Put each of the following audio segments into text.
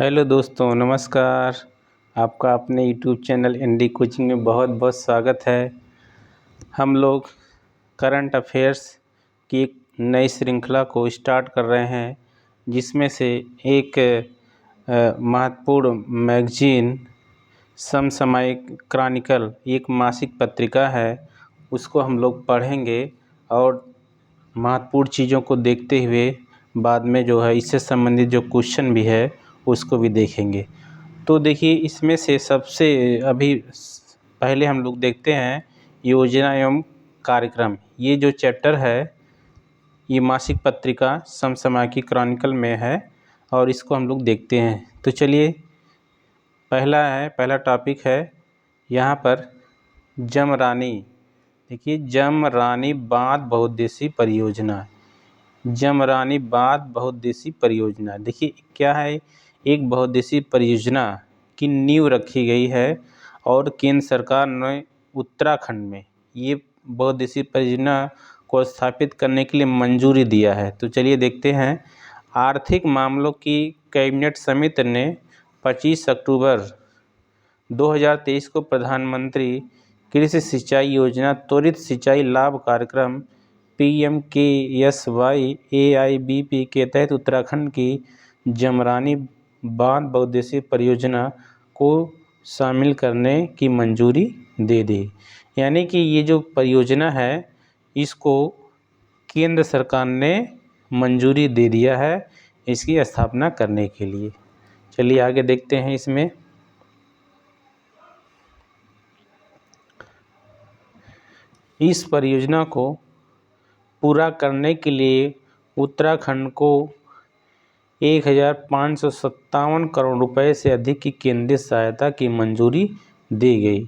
Hello दोस्तों, नमस्कार। आपका अपने यूट्यूब चैनल एनडी कोचिंग में बहुत बहुत स्वागत है। हम लोग करंट अफेयर्स की एक नई श्रृंखला को स्टार्ट कर रहे हैं, जिसमें से एक महत्वपूर्ण मैगजीन समसामयिक क्रॉनिकल एक मासिक पत्रिका है, उसको हम लोग पढ़ेंगे और महत्वपूर्ण चीज़ों को देखते हुए बाद में जो है इससे संबंधित जो क्वेश्चन भी है उसको भी देखेंगे। तो देखिए, इसमें से सबसे अभी पहले हम लोग देखते हैं योजना एवं कार्यक्रम। ये जो चैप्टर है ये मासिक पत्रिका समसामयिकी क्रॉनिकल में है और इसको हम लोग देखते हैं। तो चलिए, पहला टॉपिक है यहाँ पर जमरानी। देखिए, जमरानी बांध बहुउद्देशीय परियोजना। जमरानी बांध बहुउद्देशीय परियोजना, देखिए क्या है, एक बहुउद्देशीय परियोजना की नींव रखी गई है और केंद्र सरकार ने उत्तराखंड में ये बहुउद्देशीय परियोजना को स्थापित करने के लिए मंजूरी दिया है। तो चलिए देखते हैं। आर्थिक मामलों की कैबिनेट समिति ने 25 अक्टूबर 2023 को प्रधानमंत्री कृषि सिंचाई योजना त्वरित सिंचाई लाभ कार्यक्रम PMKSY AIBP के तहत उत्तराखंड की जमरानी बांध बहुउद्देशीय परियोजना को शामिल करने की मंजूरी दे दी। यानी कि ये जो परियोजना है इसको केंद्र सरकार ने मंजूरी दे दिया है इसकी स्थापना करने के लिए। चलिए आगे देखते हैं। इसमें इस परियोजना को पूरा करने के लिए उत्तराखंड को 1557 करोड़ रुपए से अधिक की केंद्रीय सहायता की मंजूरी दी गई।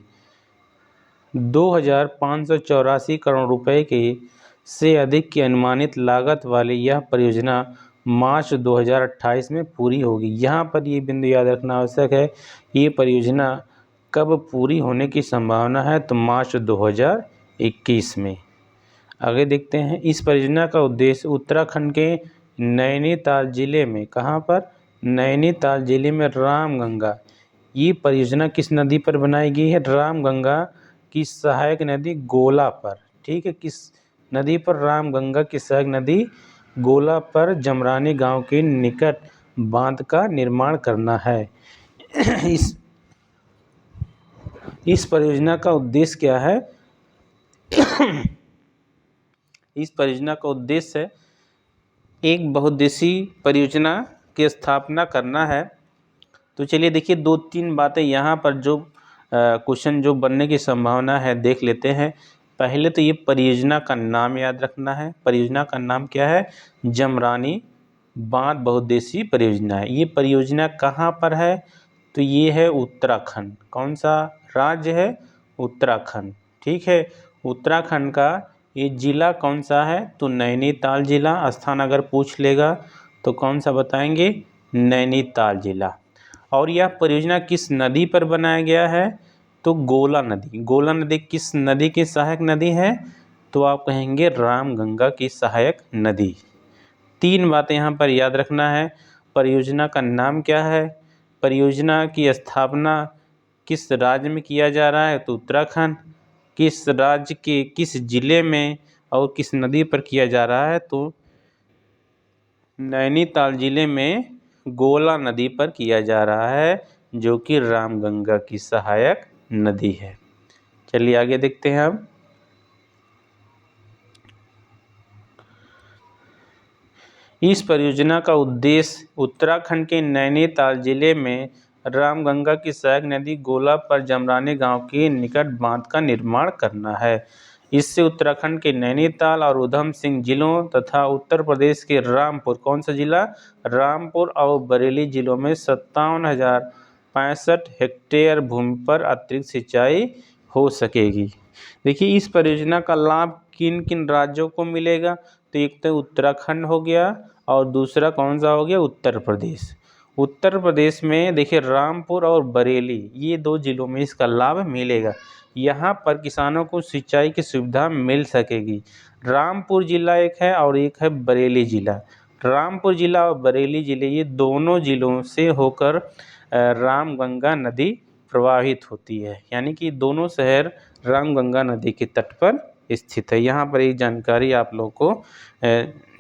2584 करोड़ रुपए के से अधिक की अनुमानित लागत वाली यह परियोजना मार्च 2028 में पूरी होगी। यहाँ पर ये बिंदु याद रखना आवश्यक है, ये परियोजना कब पूरी होने की संभावना है, तो मार्च 2021 में। आगे देखते हैं। इस परियोजना का उद्देश्य उत्तराखंड के नैनीताल जिले में, कहाँ पर, नैनीताल जिले में रामगंगा, ये परियोजना किस नदी पर बनाई गई है, रामगंगा की सहायक नदी गोला पर। ठीक है, किस नदी पर, रामगंगा की सहायक नदी गोला पर जमरानी गांव के निकट बांध का निर्माण करना है। इस परियोजना का उद्देश्य क्या है? इस परियोजना का उद्देश्य एक बहुउद्देशीय परियोजना की स्थापना करना है। तो चलिए देखिए, 2-3 बातें यहाँ पर जो क्वेश्चन जो बनने की संभावना है देख लेते हैं। पहले तो ये परियोजना का नाम याद रखना है। परियोजना का नाम क्या है? जमरानी बांध बहुउद्देशीय परियोजना है। ये परियोजना कहाँ पर है? तो ये है उत्तराखंड। कौन सा राज्य है? उत्तराखंड। ठीक है, उत्तराखंड का ये जिला कौन सा है? तो नैनीताल जिला। स्थान अगर पूछ लेगा तो कौन सा बताएंगे? नैनीताल जिला। और यह परियोजना किस नदी पर बनाया गया है? तो गोला नदी। गोला नदी किस नदी की सहायक नदी है? तो आप कहेंगे रामगंगा की सहायक नदी। 3 बातें यहाँ पर याद रखना है। परियोजना का नाम क्या है, परियोजना की स्थापना किस राज्य में किया जा रहा है, तो उत्तराखंड, किस राज्य के किस जिले में और किस नदी पर किया जा रहा है, तो नैनीताल जिले में गोला नदी पर किया जा रहा है, जो कि रामगंगा की सहायक नदी है। चलिए आगे देखते हैं हम। इस परियोजना का उद्देश्य उत्तराखंड के नैनीताल जिले में रामगंगा की सहायक नदी गोला पर जमरानी गांव के निकट बांध का निर्माण करना है। इससे उत्तराखंड के नैनीताल और उधम सिंह जिलों तथा उत्तर प्रदेश के रामपुर, कौन सा जिला? रामपुर और बरेली जिलों में 57,065 हेक्टेयर भूमि पर अतिरिक्त सिंचाई हो सकेगी। देखिए, इस परियोजना का लाभ किन किन राज्यों को मिलेगा? तो एक तो उत्तराखंड हो गया और दूसरा कौन सा हो गया? उत्तर प्रदेश। उत्तर प्रदेश में देखिए रामपुर और बरेली, ये 2 जिलों में इसका लाभ मिलेगा। यहाँ पर किसानों को सिंचाई की सुविधा मिल सकेगी। रामपुर जिला एक है और एक है बरेली जिला। रामपुर जिला और बरेली जिले, ये दोनों जिलों से होकर रामगंगा नदी प्रवाहित होती है, यानी कि दोनों शहर रामगंगा नदी के तट पर स्थित है। यहाँ पर एक जानकारी आप लोगों को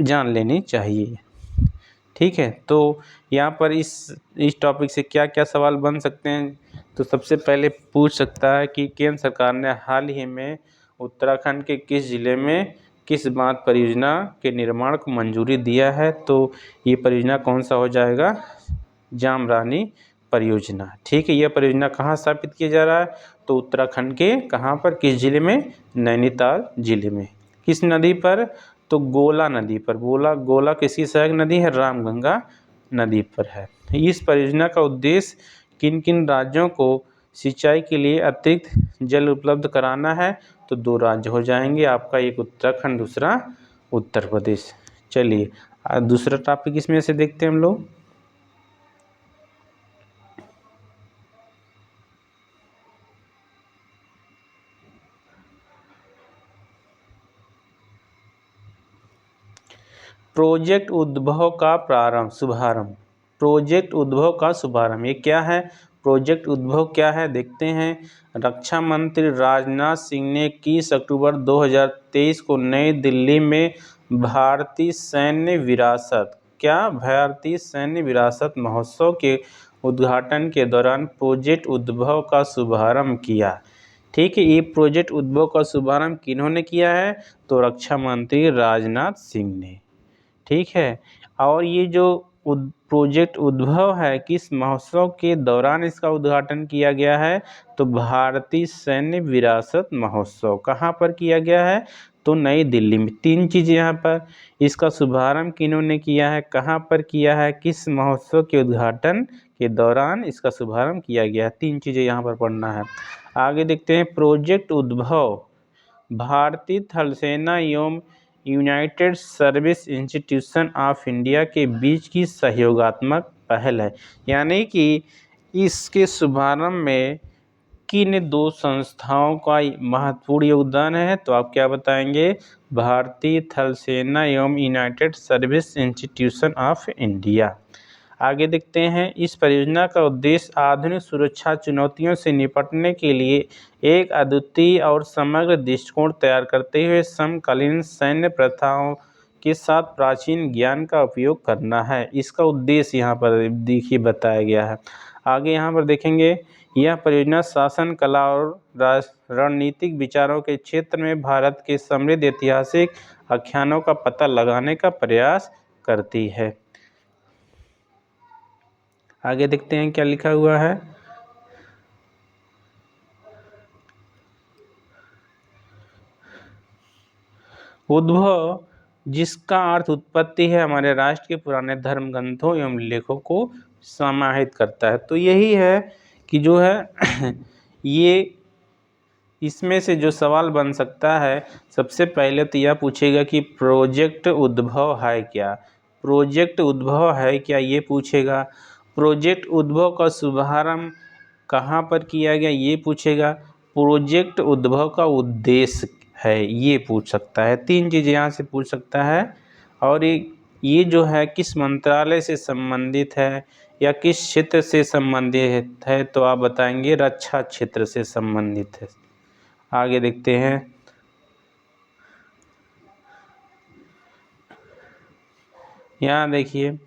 जान लेनी चाहिए। ठीक है, तो यहाँ पर इस टॉपिक से क्या क्या सवाल बन सकते हैं, तो सबसे पहले पूछ सकता है कि केंद्र सरकार ने हाल ही में उत्तराखंड के किस जिले में किस बांध परियोजना के निर्माण को मंजूरी दिया है, तो ये परियोजना कौन सा हो जाएगा, जामरानी परियोजना। ठीक है, यह परियोजना कहाँ स्थापित किया जा रहा है, तो उत्तराखंड के कहाँ पर, किस जिले में, नैनीताल जिले में। किस नदी पर, तो गोला नदी पर। गोला किसकी सहायक नदी है, रामगंगा नदी पर है। इस परियोजना का उद्देश्य किन किन राज्यों को सिंचाई के लिए अतिरिक्त जल उपलब्ध कराना है, तो 2 राज्य हो जाएंगे आपका, एक उत्तराखंड, दूसरा उत्तर प्रदेश। चलिए दूसरा टॉपिक इसमें से देखते हैं हम लोग। प्रोजेक्ट उद्भव का शुभारंभ। प्रोजेक्ट उद्भव का शुभारंभ, ये क्या है, प्रोजेक्ट उद्भव क्या है, देखते हैं। रक्षा मंत्री राजनाथ सिंह ने 21 अक्टूबर 2023 को नई दिल्ली में भारतीय सैन्य विरासत महोत्सव के उद्घाटन के दौरान प्रोजेक्ट उद्भव का शुभारंभ किया। ठीक है, ये प्रोजेक्ट उद्भव का शुभारंभ किन्होंने किया है, तो रक्षा मंत्री राजनाथ सिंह ने। ठीक है, और ये जो प्रोजेक्ट उद्भव है, किस महोत्सव के दौरान इसका उद्घाटन किया गया है, तो भारतीय सैन्य विरासत महोत्सव। कहाँ पर किया गया है, तो नई दिल्ली में। 3 चीज़ें यहाँ पर, इसका शुभारंभ किन्होंने किया है, कहाँ पर किया है, किस महोत्सव के उद्घाटन के दौरान इसका शुभारंभ किया गया है, 3 चीज़ें यहाँ पर पढ़ना है। आगे देखते हैं, प्रोजेक्ट उद्भव भारतीय थल सेना एवं United service institution of India के बीच की सहयोगात्मक पहल है, यानी कि इसके शुभारंभ में किन 2 संस्थाओं का महत्वपूर्ण योगदान है, तो आप क्या बताएंगे, भारतीय थल सेना एवं United service institution of India. आगे देखते हैं, इस परियोजना का उद्देश्य आधुनिक सुरक्षा चुनौतियों से निपटने के लिए एक अद्वितीय और समग्र दृष्टिकोण तैयार करते हुए समकालीन सैन्य प्रथाओं के साथ प्राचीन ज्ञान का उपयोग करना है। इसका उद्देश्य यहाँ पर देखिए बताया गया है। आगे यहाँ पर देखेंगे, यह परियोजना शासन कला और रणनीतिक विचारों के क्षेत्र में भारत के समृद्ध ऐतिहासिक आख्यानों का पता लगाने का प्रयास करती है। आगे देखते हैं क्या लिखा हुआ है। उद्भव, जिसका अर्थ उत्पत्ति है, हमारे राष्ट्र के पुराने धर्म ग्रंथों एवं लेखों को समाहित करता है। तो यही है कि जो है ये इसमें से जो सवाल बन सकता है, सबसे पहले तो यह पूछेगा कि प्रोजेक्ट उद्भव है क्या, प्रोजेक्ट उद्भव है क्या, ये पूछेगा। प्रोजेक्ट उद्भव का शुभारंभ कहाँ पर किया गया, ये पूछेगा। प्रोजेक्ट उद्भव का उद्देश्य है, ये पूछ सकता है। 3 चीज़ें यहाँ से पूछ सकता है। और ये जो है किस मंत्रालय से संबंधित है या किस क्षेत्र से संबंधित है, तो आप बताएंगे रक्षा क्षेत्र से संबंधित है। आगे देखते हैं, यहाँ देखिए,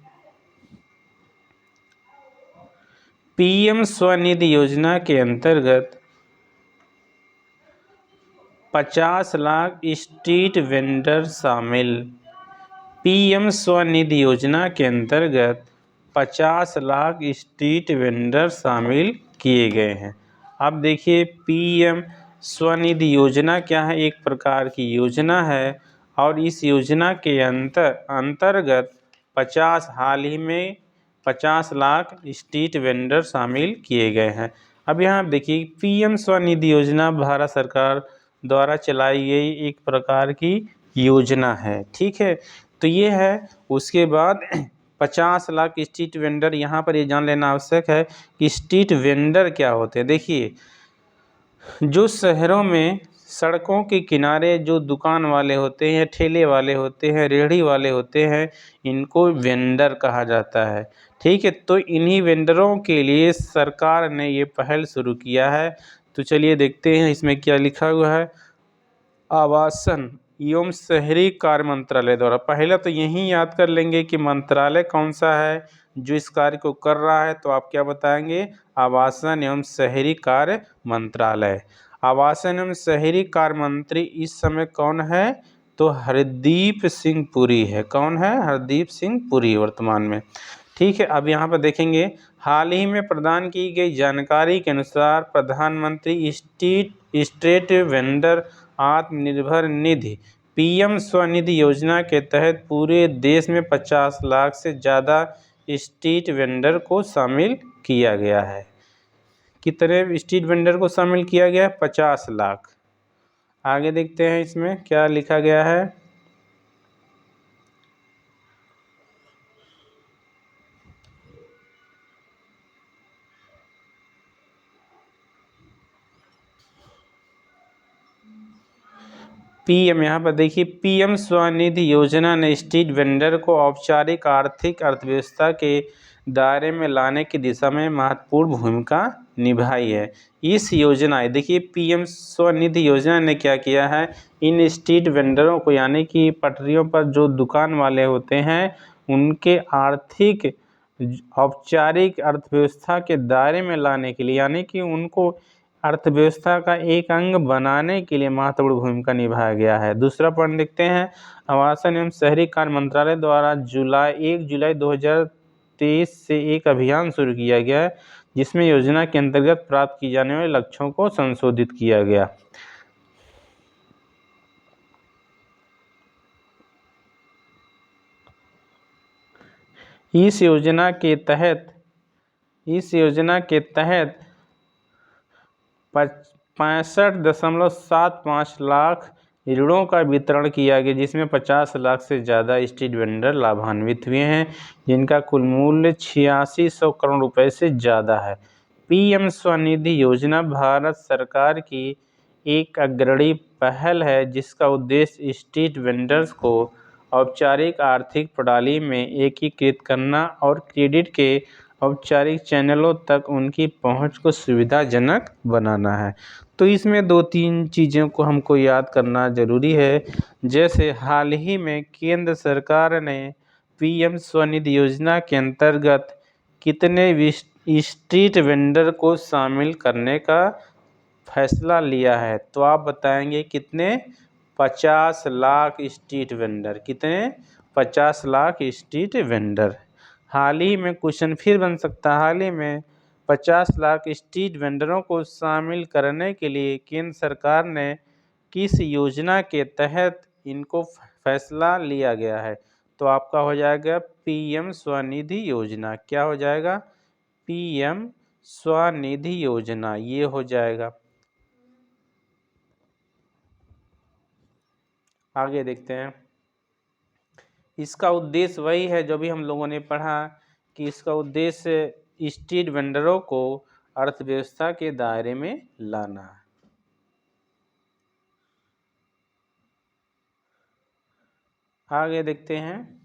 पीएम स्वनिधि योजना के अंतर्गत 50 लाख स्ट्रीट वेंडर शामिल। पीएम स्वनिधि योजना के अंतर्गत 50 लाख स्ट्रीट वेंडर शामिल किए गए हैं। अब देखिए, पीएम स्वनिधि योजना क्या है, एक प्रकार की योजना है, और इस योजना के अंतर्गत 50 हाल ही में 50 लाख स्ट्रीट वेंडर शामिल किए गए हैं। अब यहाँ देखिए, पीएम स्वनिधि योजना भारत सरकार द्वारा चलाई गई एक प्रकार की योजना है। ठीक है, तो ये है। उसके बाद 50 लाख स्ट्रीट वेंडर, यहाँ पर ये जान लेना आवश्यक है कि स्ट्रीट वेंडर क्या होते हैं। देखिए, जो शहरों में सड़कों के किनारे जो दुकान वाले होते हैं, ठेले वाले होते हैं, रेहड़ी वाले होते हैं, इनको वेंडर कहा जाता है। ठीक है, तो इन्हीं वेंडरों के लिए सरकार ने ये पहल शुरू किया है। तो चलिए देखते हैं इसमें क्या लिखा हुआ है। आवासन एवं शहरी कार्य मंत्रालय द्वारा, पहले तो यही याद कर लेंगे कि मंत्रालय कौन सा है जो इस कार्य को कर रहा है, तो आप क्या बताएंगे? आवासन एवं शहरी कार्य मंत्रालय। आवासन एवं शहरी कार्य मंत्री इस समय कौन है? तो हरदीप सिंह पुरी है। कौन है? हरदीप सिंह पुरी वर्तमान में। ठीक है, अब यहाँ पर देखेंगे, हाल ही में प्रदान की गई जानकारी के अनुसार प्रधानमंत्री street vendor Atmanirbhar Nidhi PM Svanidhi योजना के तहत पूरे देश में 50 लाख से ज़्यादा स्ट्रीट वेंडर को शामिल किया गया है। कितने स्ट्रीट वेंडर को शामिल किया गया है? 50 लाख। आगे देखते हैं इसमें क्या लिखा गया है। पीएम, यहाँ पर देखिए, पीएम स्वनिधि योजना ने स्ट्रीट वेंडर को औपचारिक आर्थिक अर्थव्यवस्था के दायरे में लाने की दिशा में महत्वपूर्ण भूमिका निभाई है। इस योजना, देखिए पीएम स्वनिधि योजना ने क्या किया है, इन स्ट्रीट वेंडरों को, यानी कि पटरियों पर जो दुकान वाले होते हैं, उनके आर्थिक औपचारिक अर्थव्यवस्था के दायरे में लाने के लिए, यानी कि उनको अर्थव्यवस्था का एक अंग बनाने के लिए महत्वपूर्ण भूमिका निभाया गया है। दूसरा पॉइंट देखते हैं, आवासन एवं शहरी कार्य मंत्रालय द्वारा 1 जुलाई 2023 से एक अभियान शुरू किया गया है, जिसमें योजना के अंतर्गत प्राप्त की जाने वाले लक्ष्यों को संशोधित किया गया। इस योजना के तहत 65.75 लाख ऋणों का वितरण किया गया, जिसमें 50 लाख से ज़्यादा स्ट्रीट वेंडर लाभान्वित हुए हैं, जिनका कुल मूल्य 8600 करोड़ रुपए से ज़्यादा है। पीएम स्वनिधि योजना भारत सरकार की एक अग्रणी पहल है, जिसका उद्देश्य स्ट्रीट वेंडर्स को औपचारिक आर्थिक प्रणाली में एकीकृत करना और क्रेडिट के औपचारिक चैनलों तक उनकी पहुंच को सुविधाजनक बनाना है। तो इसमें 2-3 चीज़ों को हमको याद करना ज़रूरी है। जैसे हाल ही में केंद्र सरकार ने पीएम स्वनिधि योजना के अंतर्गत कितने स्ट्रीट वेंडर को शामिल करने का फैसला लिया है? तो आप बताएंगे कितने? 50 लाख स्ट्रीट वेंडर। कितने? 50 लाख स्ट्रीट वेंडर। हाल ही में क्वेश्चन फिर बन सकता है, हाल ही में 50 लाख स्ट्रीट वेंडरों को शामिल करने के लिए केंद्र सरकार ने किस योजना के तहत इनको फैसला लिया गया है? तो आपका हो जाएगा पीएम स्वनिधि योजना। क्या हो जाएगा? पीएम स्वनिधि योजना, ये हो जाएगा। आगे देखते हैं, इसका उद्देश्य वही है जो भी हम लोगों ने पढ़ा, कि इसका उद्देश्य स्ट्रीट वेंडरों को अर्थव्यवस्था के दायरे में लाना है। आगे देखते हैं,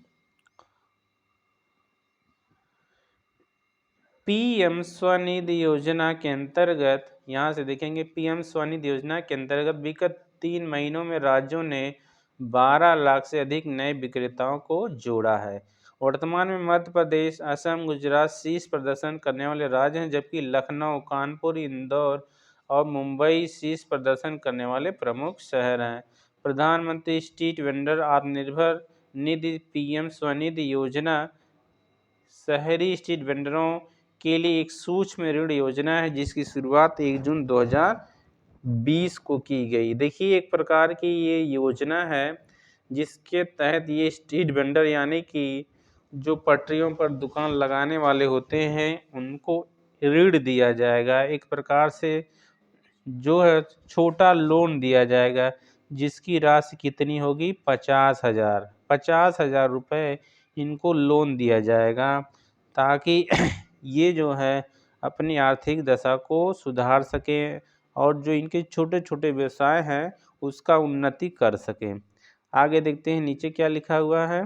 पीएम स्वनिधि योजना के अंतर्गत, यहाँ से देखेंगे, पीएम स्वनिधि योजना के अंतर्गत विगत 3 महीनों में राज्यों ने 12 लाख से अधिक नए विक्रेताओं को जोड़ा है। वर्तमान में मध्य प्रदेश, असम, गुजरात शीर्ष प्रदर्शन करने वाले राज्य हैं, जबकि लखनऊ, कानपुर, इंदौर और मुंबई शीर्ष प्रदर्शन करने वाले प्रमुख शहर हैं। प्रधानमंत्री street vendor Atmanirbhar Nidhi PM Svanidhi योजना शहरी स्ट्रीट वेंडरों के लिए एक सूक्ष्म ऋण योजना है, जिसकी शुरुआत 1 जून 2020 को की गई। देखिए, एक प्रकार की ये योजना है जिसके तहत ये स्ट्रीट वेंडर, यानी कि जो पटरियों पर दुकान लगाने वाले होते हैं, उनको ऋण दिया जाएगा। एक प्रकार से जो है छोटा लोन दिया जाएगा, जिसकी राशि कितनी होगी? 50,000 रुपये इनको लोन दिया जाएगा, ताकि ये जो है अपनी आर्थिक दशा को सुधार सकें और जो इनके छोटे छोटे व्यवसाय हैं उसका उन्नति कर सकें। आगे देखते हैं नीचे क्या लिखा हुआ है।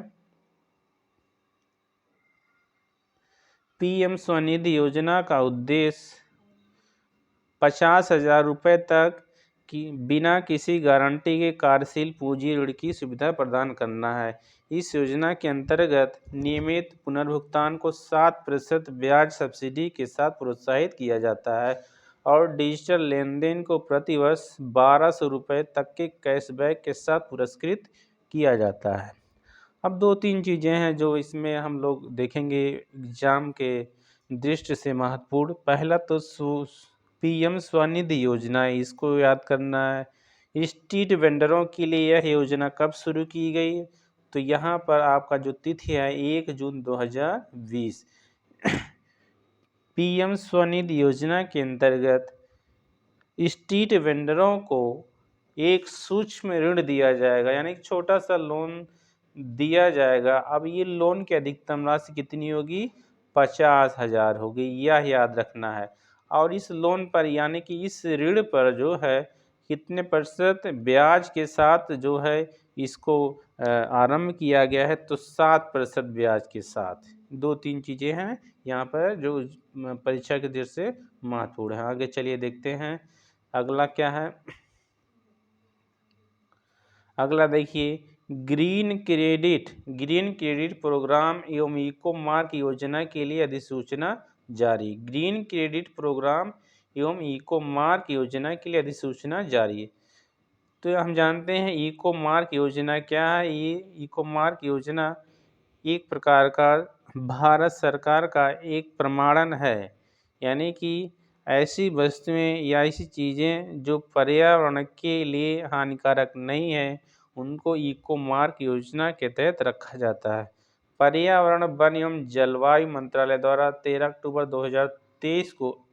पीएम स्वनिधि योजना का उद्देश्य 50,000 रुपये तक की बिना किसी गारंटी के कार्यशील पूंजी ऋण की सुविधा प्रदान करना है। इस योजना के अंतर्गत नियमित पुनर्भुगतान को 7% ब्याज सब्सिडी के साथ प्रोत्साहित किया जाता है और डिजिटल लेनदेन को प्रतिवर्ष 1,200 रुपये तक के कैशबैक के साथ पुरस्कृत किया जाता है। अब 2-3 चीज़ें हैं जो इसमें हम लोग देखेंगे एग्जाम के दृष्टि से महत्वपूर्ण। पहला तो पीएम स्वनिधि योजना है, इसको याद करना है। स्ट्रीट वेंडरों के लिए यह योजना कब शुरू की गई, तो यहाँ पर आपका जो तिथि है 1 जून 2020। पीएम स्वनिधि योजना के अंतर्गत स्ट्रीट वेंडरों को एक सूक्ष्म ऋण दिया जाएगा, यानी एक छोटा सा लोन दिया जाएगा। अब ये लोन की अधिकतम राशि कितनी होगी, 50,000 होगी, यह याद रखना है। और इस लोन पर यानी कि इस ऋण पर जो है कितने प्रतिशत ब्याज के साथ जो है इसको आरंभ किया गया है, तो 7% ब्याज के साथ। 2-3 चीज़ें हैं यहाँ पर जो परीक्षा की दृष्टि से महत्वपूर्ण है। आगे चलिए देखते हैं अगला क्या है। अगला देखिए ग्रीन क्रेडिट प्रोग्राम एवं इको मार्क योजना के लिए अधिसूचना जारी। ग्रीन क्रेडिट प्रोग्राम एवं इको मार्क योजना के लिए अधिसूचना जारी। तो हम जानते हैं इको मार्क योजना क्या है। ये इको मार्क योजना एक प्रकार का भारत सरकार का एक प्रमाणन है, यानी कि ऐसी वस्तुएं या ऐसी चीज़ें जो पर्यावरण के लिए हानिकारक नहीं है उनको इको मार्क योजना के तहत रखा जाता है। पर्यावरण वन एवं जलवायु मंत्रालय द्वारा 13 अक्टूबर 2023 को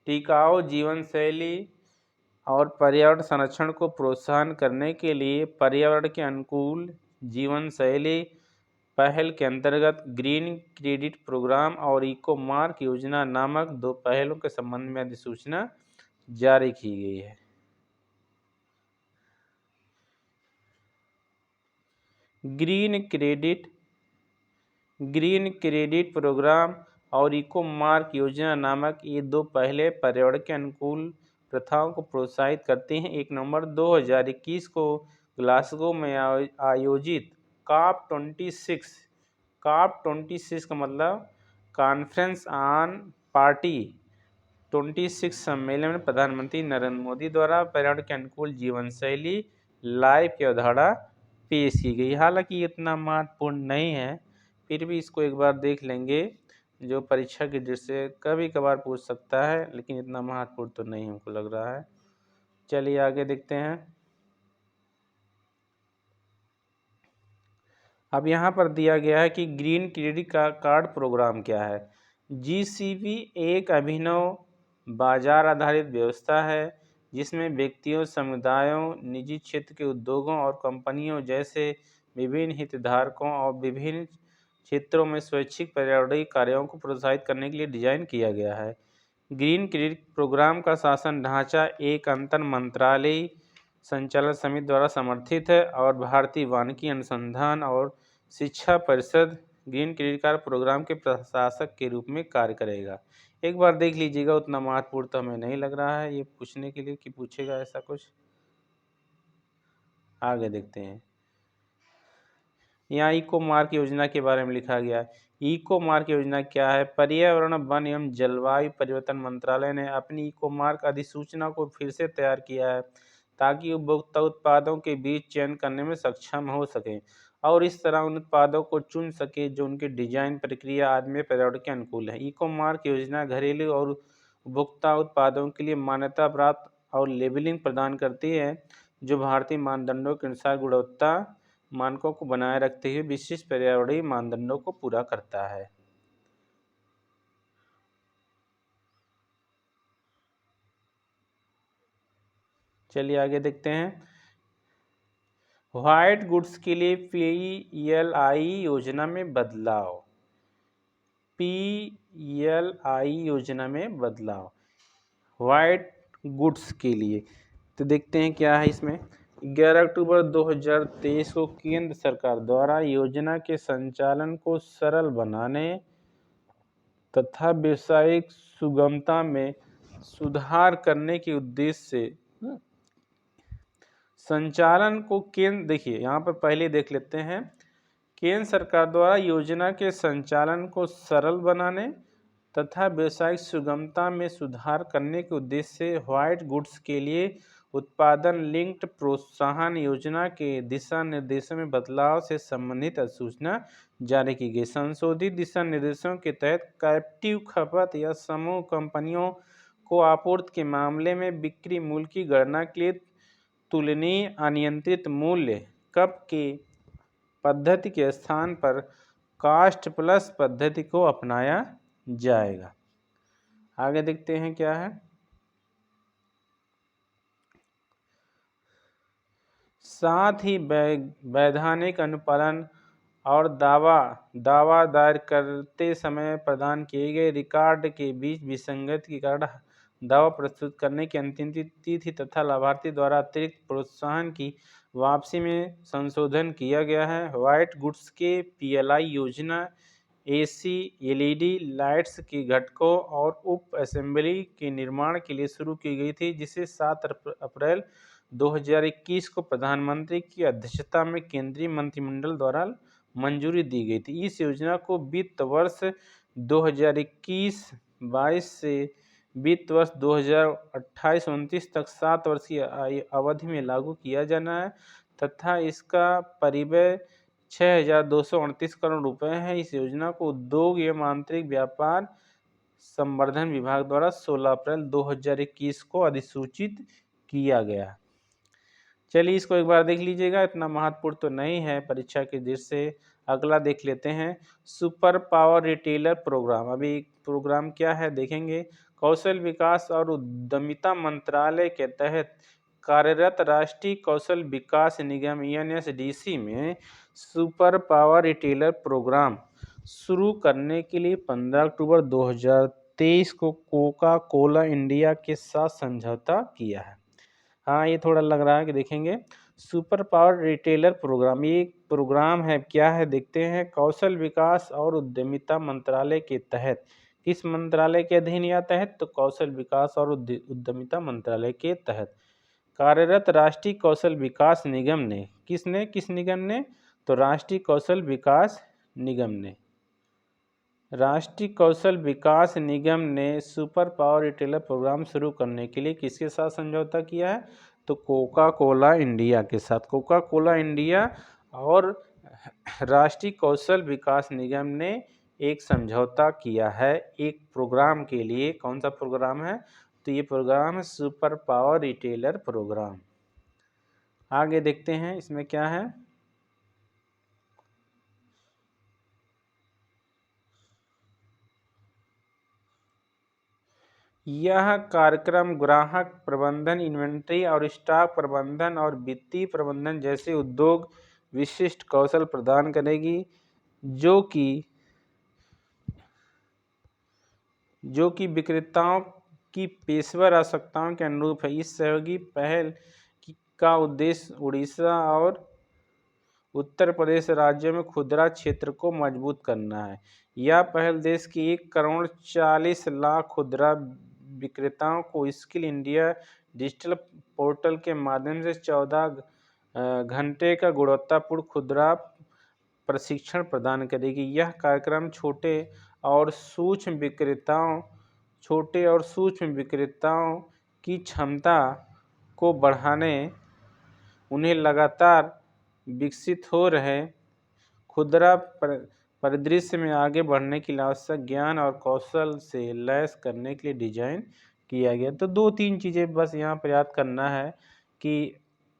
टिकाऊ जीवन शैली और पर्यावरण संरक्षण को प्रोत्साहन करने के लिए पर्यावरण के अनुकूल जीवन शैली पहल के अंतर्गत ग्रीन क्रेडिट प्रोग्राम और इको मार्क योजना नामक 2 पहलों के संबंध में अधिसूचना जारी की गई है। ग्रीन क्रेडिट प्रोग्राम और इको मार्क योजना नामक ये 2 पहले पर्यावरण के अनुकूल प्रथाओं को प्रोत्साहित करते हैं। 1 नवंबर 2021 को ग्लासगो में आयोजित COP 26 का मतलब कॉन्फ्रेंस ऑन पार्टी 26 सम्मेलन में प्रधानमंत्री नरेंद्र मोदी द्वारा पर्यावरण के अनुकूल जीवन शैली लाइफ की अवधारणा पेश की गई। हालांकि इतना महत्वपूर्ण नहीं है, फिर भी इसको एक बार देख लेंगे, जो परीक्षा की दृष्टि से कभी कभार पूछ सकता है, लेकिन इतना महत्वपूर्ण तो नहीं हमको लग रहा है। चलिए आगे देखते हैं। अब यहाँ पर दिया गया है कि ग्रीन क्रेडिट कार्ड प्रोग्राम क्या है। GCP एक अभिनव बाजार आधारित व्यवस्था है जिसमें व्यक्तियों, समुदायों, निजी क्षेत्र के उद्योगों और कंपनियों जैसे विभिन्न हितधारकों और विभिन्न क्षेत्रों में स्वैच्छिक पर्यावरणीय कार्यों को प्रोत्साहित करने के लिए डिजाइन किया गया है। ग्रीन क्रेडिट प्रोग्राम का शासन ढांचा एक अंतर मंत्रालयी संचालन समिति द्वारा समर्थित है और भारतीय वानिकी अनुसंधान और शिक्षा परिषद ग्रीन क्रेडिट कार्ड प्रोग्राम के प्रशासक के रूप में कार्य करेगा। एक बार देख लीजिएगा, उतना महत्वपूर्ण तो हमें नहीं लग रहा है ये पूछने के लिए कि पूछेगा ऐसा कुछ। आगे देखते हैं। यहाँ इको मार्क योजना के बारे में लिखा गया है। इको मार्क योजना क्या है। पर्यावरण, वन एवं जलवायु परिवर्तन मंत्रालय ने अपनी इको मार्क अधिसूचना को फिर से तैयार किया है ताकि उपभोक्ता उत्पादों के बीच चयन करने में सक्षम हो सके और इस तरह उन उत्पादों को चुन सके जो उनके डिजाइन, प्रक्रिया आदि में पर्यावरण के अनुकूल है। इको मार्क योजना घरेलू और उपभोक्ता उत्पादों के लिए मान्यता प्राप्त और लेबलिंग प्रदान करती है जो भारतीय मानदंडों के अनुसार गुणवत्ता मानकों को बनाए रखते हुए विशिष्ट पर्यावरणीय मानदंडों को पूरा करता है। चलिए आगे देखते हैं। व्हाइट गुड्स के लिए PLI योजना में बदलाव। PLI योजना में बदलाव। वाइट गुड्स के लिए। तो देखते हैं क्या है इसमें। 11 अक्टूबर 2023 को केंद्र सरकार द्वारा योजना के संचालन को सरल बनाने तथा व्यावसायिक सुगमता में सुधार करने के उद्देश्य से संचालन को केंद्र, देखिए यहाँ पर पहले देख लेते हैं। केंद्र सरकार द्वारा योजना के संचालन को सरल बनाने तथा व्यावसायिक सुगमता में सुधार करने के उद्देश्य से व्हाइट गुड्स के लिए उत्पादन लिंक्ड प्रोत्साहन योजना के दिशा निर्देशों में बदलाव से संबंधित अधिसूचना जारी की गई। संशोधित दिशा निर्देशों के तहत कैप्टिव खपत या समूह कंपनियों को आपूर्ति के मामले में बिक्री मूल्य की गणना के लिए तुलनीय अनियंत्रित मूल्य कप की पद्धति के स्थान पर कास्ट प्लस पद्धति को अपनाया जाएगा। आगे देखते हैं क्या है। साथ ही वैधानिक अनुपालन और दावा दायर करते समय प्रदान किए गए रिकॉर्ड के बीच विसंगति के कारण दावा प्रस्तुत करने की अंतिम तिथि तथा लाभार्थी द्वारा अतिरिक्त प्रोत्साहन की वापसी में संशोधन किया गया है। व्हाइट गुड्स के पीएलआई योजना एसी एलईडी लाइट्स के घटकों और उप असेंबली के निर्माण के लिए शुरू की गई थी, जिसे 7 अप्रैल 2021 को प्रधानमंत्री की अध्यक्षता में केंद्रीय मंत्रिमंडल द्वारा मंजूरी दी गई थी। इस योजना को वित्त वर्ष 2021-22 से वित्त वर्ष 2028-29 तक 7 वर्ष की अवधि में लागू किया जाना है तथा इसका परिव्यय 6,238 करोड़ रुपए है। इस योजना को उद्योग एवं आंतरिक व्यापार संवर्धन विभाग द्वारा 16 अप्रैल 2021 को अधिसूचित किया गया। चलिए इसको एक बार देख लीजिएगा, इतना महत्वपूर्ण तो नहीं है परीक्षा की दृष्टि से। अगला देख लेते हैं सुपर पावर रिटेलर प्रोग्राम। अभी प्रोग्राम क्या है देखेंगे। कौशल विकास और उद्यमिता मंत्रालय के तहत कार्यरत राष्ट्रीय कौशल विकास निगम एनएसडीसी में सुपर पावर रिटेलर प्रोग्राम शुरू करने के लिए 15 अक्टूबर 2023 को कोका कोला इंडिया के साथ समझौता किया है। हाँ, ये थोड़ा लग रहा है कि देखेंगे। सुपर पावर रिटेलर प्रोग्राम, ये प्रोग्राम है क्या है देखते हैं। कौशल विकास और उद्यमिता मंत्रालय के तहत, किस मंत्रालय के अधीन या तहत, तो कौशल विकास और उद्यमिता मंत्रालय के तहत कार्यरत राष्ट्रीय कौशल विकास निगम ने, किस निगम ने, तो राष्ट्रीय कौशल विकास निगम ने, राष्ट्रीय कौशल विकास निगम ने सुपर पावर रिटेलर प्रोग्राम शुरू करने के लिए किसके साथ समझौता किया है, तो कोका कोला इंडिया के साथ। कोका कोला इंडिया और राष्ट्रीय कौशल विकास निगम ने एक समझौता किया है एक प्रोग्राम के लिए। कौन सा प्रोग्राम है, तो ये प्रोग्राम है सुपर पावर रिटेलर प्रोग्राम। आगे देखते हैं इसमें क्या है। यह कार्यक्रम ग्राहक प्रबंधन, इन्वेंट्री और स्टॉक प्रबंधन और वित्तीय प्रबंधन जैसे उद्योग विशिष्ट कौशल प्रदान करेगी, जो कि विक्रेताओं की पेशेवर आवश्यकताओं के अनुरूप है। इस सहयोगी पहल का उद्देश्य उड़ीसा और उत्तर प्रदेश राज्यों में खुदरा क्षेत्र को मजबूत करना है। यह पहल देश की 1,40,00,000 खुदरा विक्रेताओं को स्किल इंडिया डिजिटल पोर्टल के माध्यम से 14 घंटे का गुणवत्तापूर्ण खुदरा प्रशिक्षण प्रदान करेगी। यह कार्यक्रम छोटे और सूक्ष्म विक्रेताओं की क्षमता को बढ़ाने, उन्हें लगातार विकसित हो रहे खुदरा परिदृश्य में आगे बढ़ने के लिए आवश्यक ज्ञान और कौशल से लैस करने के लिए डिजाइन किया गया। तो 2-3 चीज़ें बस यहाँ पर याद करना है कि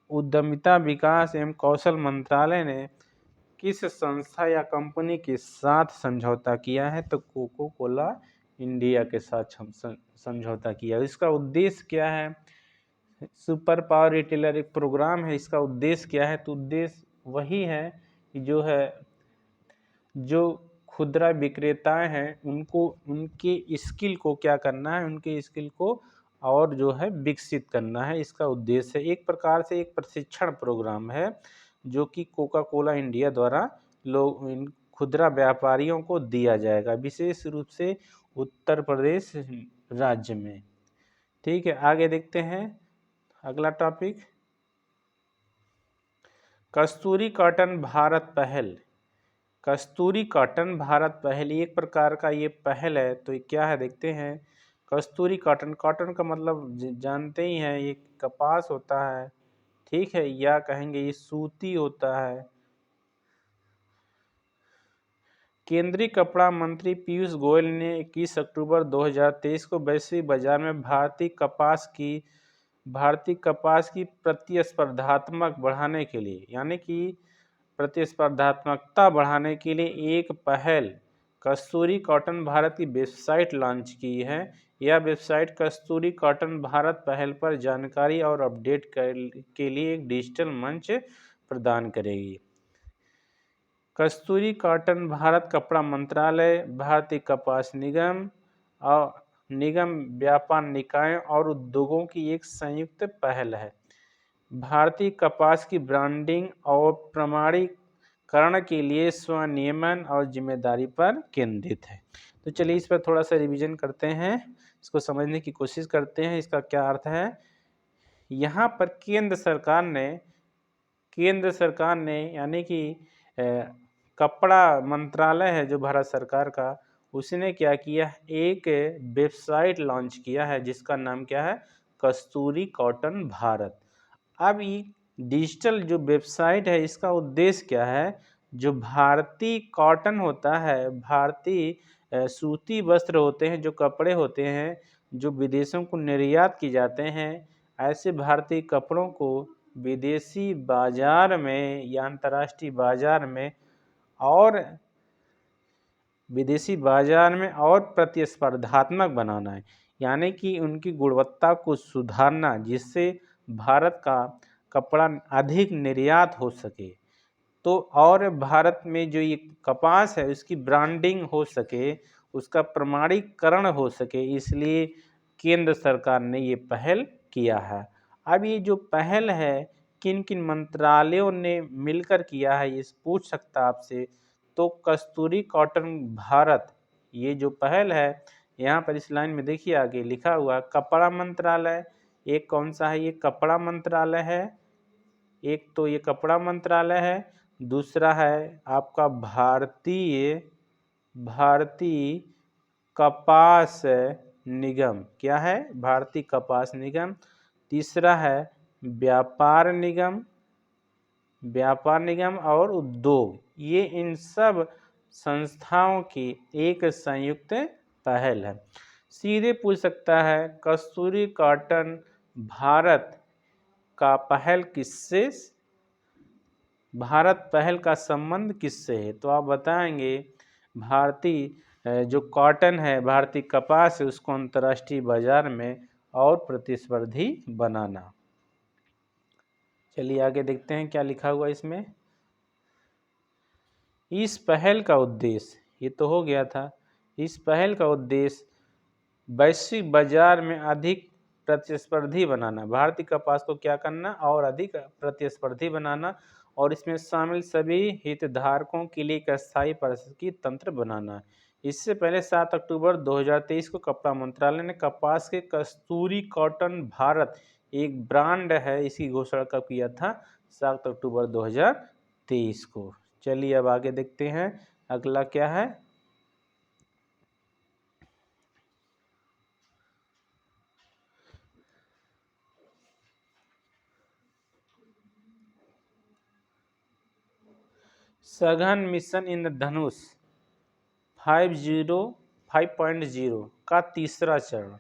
उद्यमिता विकास एवं कौशल मंत्रालय ने किस संस्था या कंपनी के साथ समझौता किया है, तो कोका कोला इंडिया के साथ समझौता किया। इसका उद्देश्य क्या है, सुपर पावर रिटेलर एक प्रोग्राम है, इसका उद्देश्य क्या है, तो उद्देश्य वही है कि जो खुदरा विक्रेताएं हैं उनको उनके स्किल को क्या करना है, उनके स्किल को और जो है विकसित करना है, इसका उद्देश्य है। एक प्रकार से एक प्रशिक्षण प्रोग्राम है जो कि कोका कोला इंडिया द्वारा लोग इन खुदरा व्यापारियों को दिया जाएगा, विशेष रूप से उत्तर प्रदेश राज्य में। ठीक है, आगे देखते हैं अगला टॉपिक, कस्तूरी कॉटन भारत पहल। कस्तूरी कॉटन भारत पहल एक प्रकार का ये पहल है, तो ये क्या है देखते हैं। कस्तूरी कॉटन, कॉटन का मतलब जानते ही हैं, ये कपास होता है, ठीक है, या कहेंगे ये सूती होता है। केंद्रीय कपड़ा मंत्री पीयूष गोयल ने 21 अक्टूबर 2023 को वैश्विक बाजार में भारतीय कपास की प्रतिस्पर्धात्मक बढ़ाने के लिए, यानी कि प्रतिस्पर्धात्मकता बढ़ाने के लिए एक पहल कस्तूरी कॉटन भारत की वेबसाइट लॉन्च की है। यह वेबसाइट कस्तूरी कॉटन भारत पहल पर जानकारी और अपडेट के लिए एक डिजिटल मंच प्रदान करेगी। कस्तूरी कॉटन भारत कपड़ा मंत्रालय, भारतीय कपास निगम और निगम व्यापार निकायों और उद्योगों की एक संयुक्त पहल है। भारतीय कपास की ब्रांडिंग और प्रमाणीकरण के लिए स्वनियमन और जिम्मेदारी पर केंद्रित है। तो चलिए इस पर थोड़ा सा रिवीजन करते हैं, इसको समझने की कोशिश करते हैं, इसका क्या अर्थ है। यहाँ पर केंद्र सरकार ने यानी कि कपड़ा मंत्रालय है जो भारत सरकार का, उसने क्या किया, एक वेबसाइट लॉन्च किया है जिसका नाम क्या है, कस्तूरी कॉटन भारत। अब ये डिजिटल जो वेबसाइट है इसका उद्देश्य क्या है, जो भारतीय कॉटन होता है, भारतीय सूती वस्त्र होते हैं, जो कपड़े होते हैं जो विदेशों को निर्यात किए जाते हैं, ऐसे भारतीय कपड़ों को विदेशी बाजार में या अंतर्राष्ट्रीय बाजार में और प्रतिस्पर्धात्मक बनाना है, यानी कि उनकी गुणवत्ता को सुधारना जिससे भारत का कपड़ा अधिक निर्यात हो सके, तो और भारत में जो ये कपास है उसकी ब्रांडिंग हो सके, उसका प्रमाणीकरण हो सके, इसलिए केंद्र सरकार ने ये पहल किया है। अब ये जो पहल है किन किन मंत्रालयों ने मिलकर किया है, ये पूछ सकता आपसे। तो कस्तूरी कॉटन भारत ये जो पहल है, यहाँ पर इस लाइन में देखिए आगे लिखा हुआ कपड़ा मंत्रालय, एक कौन सा है, ये कपड़ा मंत्रालय है, एक तो ये कपड़ा मंत्रालय है, दूसरा है आपका भारतीय कपास निगम, क्या है, भारतीय कपास निगम, तीसरा है व्यापार निगम और उद्योग। ये इन सब संस्थाओं की एक संयुक्त पहल है। सीधे पूछ सकता है कस्तूरी कॉटन भारत पहल का संबंध किससे है, तो आप बताएंगे भारतीय जो कॉटन है, भारतीय कपास है, उसको अंतर्राष्ट्रीय बाजार में और प्रतिस्पर्धी बनाना। चलिए आगे देखते हैं क्या लिखा हुआ इसमें। इस पहल का उद्देश्य, ये तो हो गया था, इस पहल का उद्देश्य वैश्विक बाजार में अधिक प्रतिस्पर्धी बनाना, भारतीय कपास को क्या करना और अधिक प्रतिस्पर्धी बनाना, और इसमें शामिल सभी हितधारकों के लिए एक अस्थायी पारिस्थितिकी तंत्र बनाना। इससे पहले 7 अक्टूबर 2023 को कपड़ा मंत्रालय ने कपास के कस्तूरी कॉटन भारत एक ब्रांड है, इसकी घोषणा कब किया था, 7 अक्टूबर 2023 को। चलिए अब आगे देखते हैं अगला क्या है। सघन मिशन इंद्रधनुष 5.0 का तीसरा चरण।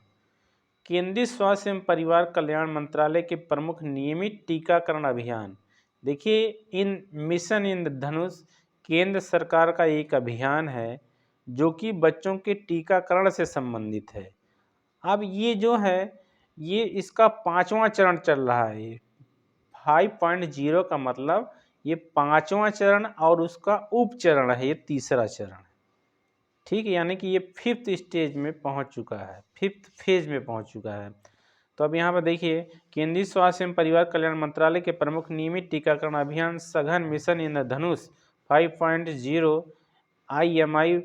केंद्रीय स्वास्थ्य एवं परिवार कल्याण मंत्रालय के प्रमुख नियमित टीकाकरण अभियान। देखिए इन मिशन इंद्रधनुष केंद्र सरकार का एक अभियान है जो कि बच्चों के टीकाकरण से संबंधित है। अब ये जो है ये इसका 5वां चरण चल रहा है। 5.0 का मतलब ये 5वां चरण और उसका उपचरण है, ये तीसरा चरण, ठीक है, यानी कि ये 5th स्टेज में पहुंच चुका है, 5th फेज में पहुंच चुका है। तो अब यहाँ पर देखिए, केंद्रीय स्वास्थ्य एवं परिवार कल्याण मंत्रालय के प्रमुख नियमित टीकाकरण अभियान सघन मिशन इंद्रधनुष 5.0 IMI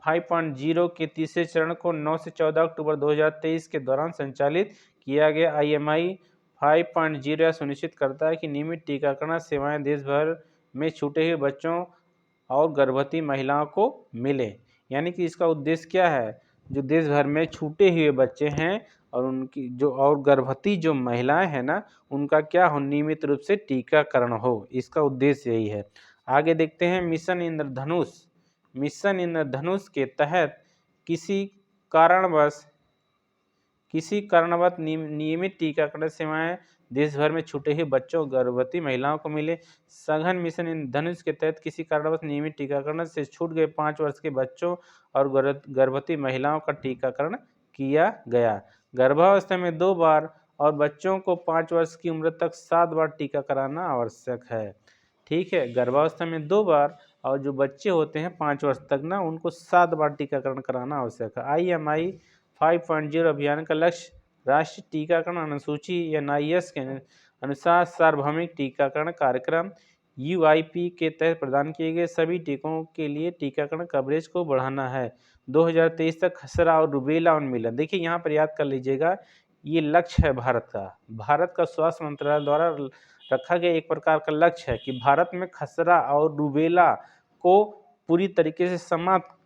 5.0 के तीसरे चरण को 9 से 14 अक्टूबर 2023 के दौरान संचालित किया गया। IMI 5.0 यह सुनिश्चित करता है कि नियमित टीकाकरण सेवाएं देश भर में छूटे हुए बच्चों और गर्भवती महिलाओं को मिले। यानी कि इसका उद्देश्य क्या है, जो देश भर में छूटे हुए बच्चे हैं और उनकी जो और गर्भवती जो महिलाएं हैं ना, उनका क्या हो, नियमित रूप से टीकाकरण हो, इसका उद्देश्य यही है। आगे देखते हैं मिशन इंद्रधनुष। मिशन इंद्रधनुष के तहत किसी कारणवश नियमित टीकाकरण सेवाएं देश भर में छूटे हुए बच्चों गर्भवती महिलाओं को मिले। सघन मिशन इंद्रधनुष के तहत किसी कारणवश नियमित टीकाकरण से छूट गए 5 वर्ष के बच्चों और गर्भवती महिलाओं का टीकाकरण किया गया। गर्भावस्था में 2 बार और बच्चों को 5 वर्ष की उम्र तक 7 बार टीका कराना आवश्यक है। ठीक है, गर्भावस्था में 2 बार और जो बच्चे होते हैं 5 वर्ष तक ना, उनको 7 बार टीकाकरण कराना आवश्यक है। IMI 5.0 अभियान का लक्ष्य राष्ट्रीय टीकाकरण अनुसूची NIS के अनुसार सार्वभौमिक टीकाकरण कार्यक्रम UIP के तहत प्रदान किए गए सभी टीकों के लिए टीकाकरण कवरेज को बढ़ाना है। 2023 तक खसरा और रूबेला उन्मूलन। देखिए यहाँ पर याद कर लीजिएगा, ये लक्ष्य है भारत का स्वास्थ्य मंत्रालय द्वारा रखा गया एक प्रकार का लक्ष्य है कि भारत में खसरा और रूबेला को पूरी तरीके से समाप्त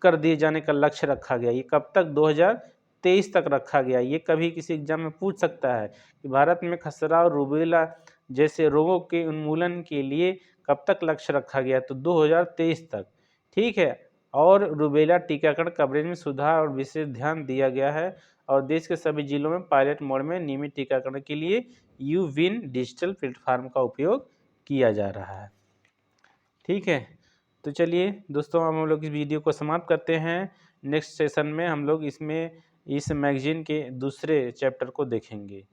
कर दिए जाने का लक्ष्य रखा गया। ये कब तक, 2023 तक रखा गया। ये कभी किसी एग्जाम में पूछ सकता है कि भारत में खसरा और रूबेला जैसे रोगों के उन्मूलन के लिए कब तक लक्ष्य रखा गया, तो 2023 तक। ठीक है, और रूबेला टीकाकरण कवरेज में सुधार और विशेष ध्यान दिया गया है और देश के सभी जिलों में पायलट मोड में नियमित टीकाकरण के लिए यूविन डिजिटल प्लेटफॉर्म का उपयोग किया जा रहा है। ठीक है, तो चलिए दोस्तों, हम लोग इस वीडियो को समाप्त करते हैं। नेक्स्ट सेशन में हम लोग इस मैगजीन के दूसरे चैप्टर को देखेंगे।